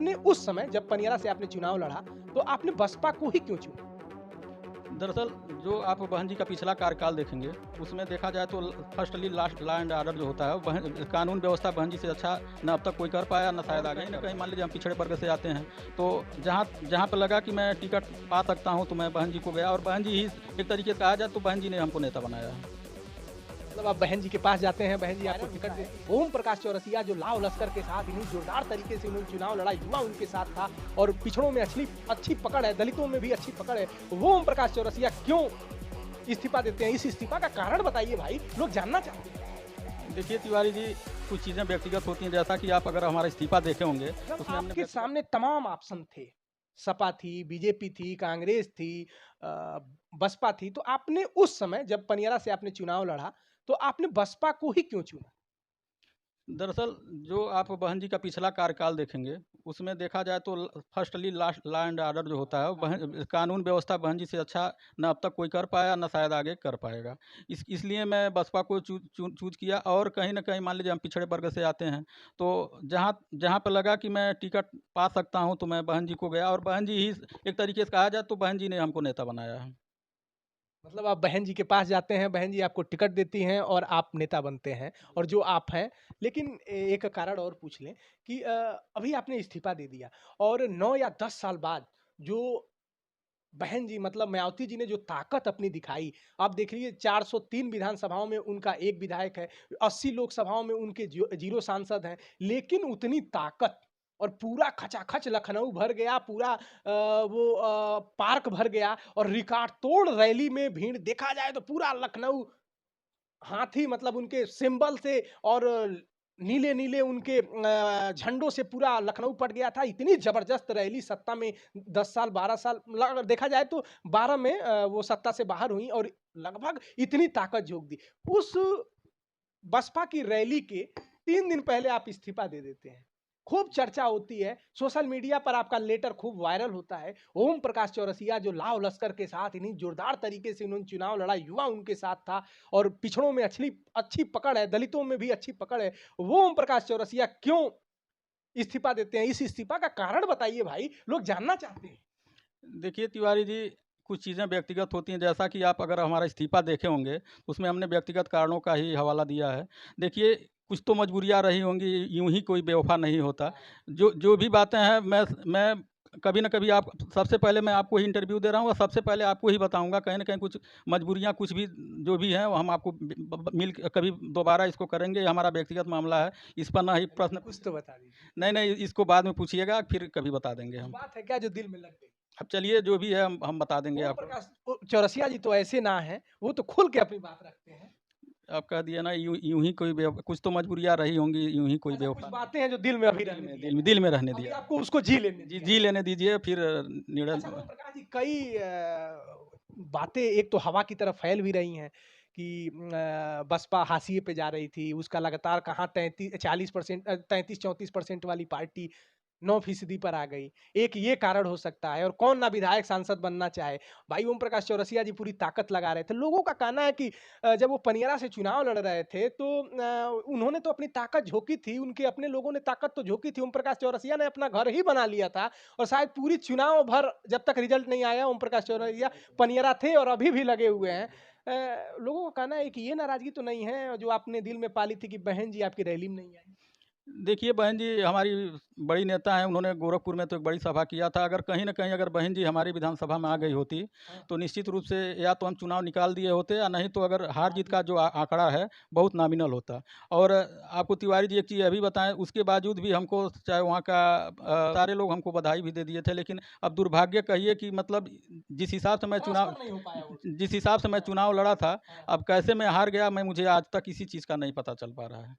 आपने उस समय जब पनियारा से आपने चुनाव लड़ा, तो आपने बसपा को ही क्यों चुना? दरअसल जो आप बहन जी का पिछला कार्यकाल देखेंगे, उसमें देखा जाए तो firstly last law and order जो होता है, कानून व्यवस्था बहन जी से अच्छा ना अब तक कोई कर पाया, ना शायद आगे। कहीं ना कहीं मान लीजिए हम पिछड़े वर्ग से आते हैं, तो जहाँ जहाँ पर लगा कि मैं टिकट पा सकता हूँ, तो मैं बहन जी को गया, और बहन जी ही एक तरीके से कहा जाए तो बहन जी ने हमको नेता बनाया है। मतलब आप बहन जी के पास जाते हैं, बहन जी आपको टिकट दे। ओम प्रकाश चौरसिया जो लाव लश्कर के साथ इन्हीं जोरदार तरीके से उन्होंने चुनाव लड़ा, युवा उनके साथ था और पिछड़ों में अच्छी अच्छी पकड़ है, दलितों में भी अच्छी पकड़ है। वो ओम प्रकाश चौरसिया क्यों इस्तीफा देते हैं? इस इस्तीफा का कारण बताइए भाई, लोग जानना चाहते हैं। देखिए तिवारी जी, कुछ चीज़ें व्यक्तिगत होती हैं, जैसा कि आप अगर हमारा इस्तीफा देखे होंगे, जब उसमें हमने आपके सामने तमाम ऑप्शन थे, सपा थी, बीजेपी थी, कांग्रेस थी, अ, बसपा थी, तो आपने उस समय जब पनियारा से आपने चुनाव लड़ा, तो आपने बसपा को ही क्यों चुना? दरअसल जो आप बहन जी का पिछला कार्यकाल देखेंगे, उसमें देखा जाए तो firstly last law and order जो होता है, बहन कानून व्यवस्था बहन जी से अच्छा ना अब तक कोई कर पाया, ना शायद आगे कर पाएगा। इसलिए मैं बसपा को चूज़ किया, और कहीं न कहीं मान लीजिए हम पिछड़े वर्ग से आते हैं, तो जहाँ जहाँ पे लगा कि मैं टिकट पा सकता हूँ, तो मैं बहन जी को गया, और बहन जी ही एक तरीके से कहा जाए तो बहन जी ने हमको नेता बनाया है। मतलब आप बहन जी के पास जाते हैं, बहन जी आपको टिकट देती हैं और आप नेता बनते हैं और जो आप हैं। लेकिन एक कारण और पूछ लें कि अभी आपने इस्तीफा दे दिया और 9 या 10 साल बाद जो बहन जी मतलब मायावती जी ने जो ताकत अपनी दिखाई, आप देख लीजिए 403 विधानसभाओं में उनका 1 विधायक है, 80 लोकसभाओं में उनके 0 सांसद हैं, लेकिन उतनी ताकत और पूरा खचाखच लखनऊ भर गया, पूरा पार्क भर गया और रिकॉर्ड तोड़ रैली में भीड़ देखा जाए तो पूरा लखनऊ हाथी मतलब उनके सिंबल से और नीले-नीले उनके झंडों से पूरा लखनऊ पट गया था। इतनी ज़बरदस्त रैली सत्ता में 10 साल, 12 साल अगर देखा जाए तो 12 में वो सत्ता से बाहर हुई और लगभग इतनी ताकत झोंक दी। उस बसपा की रैली के 3 दिन पहले आप इस्तीफा दे देते हैं। खूब चर्चा होती है, सोशल मीडिया पर आपका लेटर खूब वायरल होता है। ओम प्रकाश चौरसिया जो लाव लश्कर के साथ इन्हीं जोरदार तरीके से उन्होंने चुनाव लड़ा, युवा उनके साथ था और पिछड़ों में अच्छी अच्छी पकड़ है, दलितों में भी अच्छी पकड़ है। वो ओम प्रकाश चौरसिया क्यों इस्तीफा देते हैं? इस इस्तीफा का कारण बताइए भाई, लोग जानना चाहते हैं। देखिए तिवारी जी, कुछ चीज़ें व्यक्तिगत होती हैं, जैसा कि आप अगर हमारा इस्तीफ़ा देखे होंगे, उसमें हमने व्यक्तिगत कारणों का ही हवाला दिया है। देखिए, कुछ तो मजबूरियाँ रही होंगी, यूँ ही कोई बेवफ़ा नहीं होता। जो जो भी बातें हैं, मैं कभी न कभी आप सबसे पहले मैं आपको ही इंटरव्यू दे रहा हूँ, और सबसे पहले आपको ही बताऊँगा। कहीं न कहीं कुछ मजबूरियाँ, कुछ भी जो भी हैं, वो हम आपको ब ब मिल कभी दोबारा इसको करेंगे। ये हमारा व्यक्तिगत मामला है, इस पर ना ही प्रश्न। कुछ तो बता दीजिए। नहीं, नहीं, इसको बाद में पूछिएगा, फिर कभी बता देंगे कुछ हम। बात है क्या जो दिल में लग गई? अब चलिए, जो भी है हम बता देंगे ओम आपको। प्रकाश चौरसिया जी तो ऐसे ना हैं, वो तो खुल के अपनी बात रखते हैं। आप कह दिए ना, यूँ यूँ ही कोई कुछ तो मजबूरियाँ रही होंगी, यूँ ही कोई अच्छा कुछ बेवफ़ा नहीं। बातें हैं जो दिल में अभी दिल रहने में दिया दिल में जाए। दिल में रहने अभी दिया। आपको उसको जी लेने जी, दिया जी जाए। लेने दीजिए, फिर अच्छा निर्णय। ओम प्रकाश जी कई बातें एक तो हवा की तरफ फैल भी रही हैं कि बसपा हाशिए पे जा रही थी, उसका लगातार कहाँ 40% 33-34% वाली पार्टी 9% पर आ गई। एक ये कारण हो सकता है और कौन ना विधायक सांसद बनना चाहे। भाई ओम प्रकाश चौरसिया जी पूरी ताकत लगा रहे थे। लोगों का कहना है कि जब वो पनियरा से चुनाव लड़ रहे थे तो उन्होंने तो अपनी ताकत झोंकी थी, उनके अपने लोगों ने ताकत तो झोंकी थी। ओम प्रकाश चौरसिया ने अपना घर ही बना लिया था और शायद पूरी चुनाव भर जब तक रिजल्ट नहीं आया ओम प्रकाश चौरसिया पनियरा थे और अभी भी लगे हुए हैं। लोगों का कहना है कि ये नाराज़गी तो नहीं है जो आपने दिल में पाली थी कि बहन जी आपकी रैली में नहीं आई? देखिए, बहन जी हमारी बड़ी नेता हैं, उन्होंने गोरखपुर में तो एक बड़ी सभा किया था। अगर कहीं न कहीं अगर बहन जी हमारी विधानसभा में आ गई होती, हाँ। तो निश्चित रूप से या तो हम चुनाव निकाल दिए होते, या नहीं तो अगर हार-जीत का जो आंकड़ा है, बहुत नॉमिनल होता। और आपको तिवारी जी एक चीज़ ये भी बताएँ, उसके बावजूद भी हमको चाहे वहाँ का सारे लोग हमको बधाई भी दे दिए थे। लेकिन अब दुर्भाग्य कहिए कि मतलब ट्रांसफर नहीं हो पाया वो। जिस हिसाब से मैं हाँ, चुनाव लड़ा था, हाँ। अब कैसे मैं हार गया, मुझे आज तक इसी चीज़ का नहीं पता चल पा रहा है।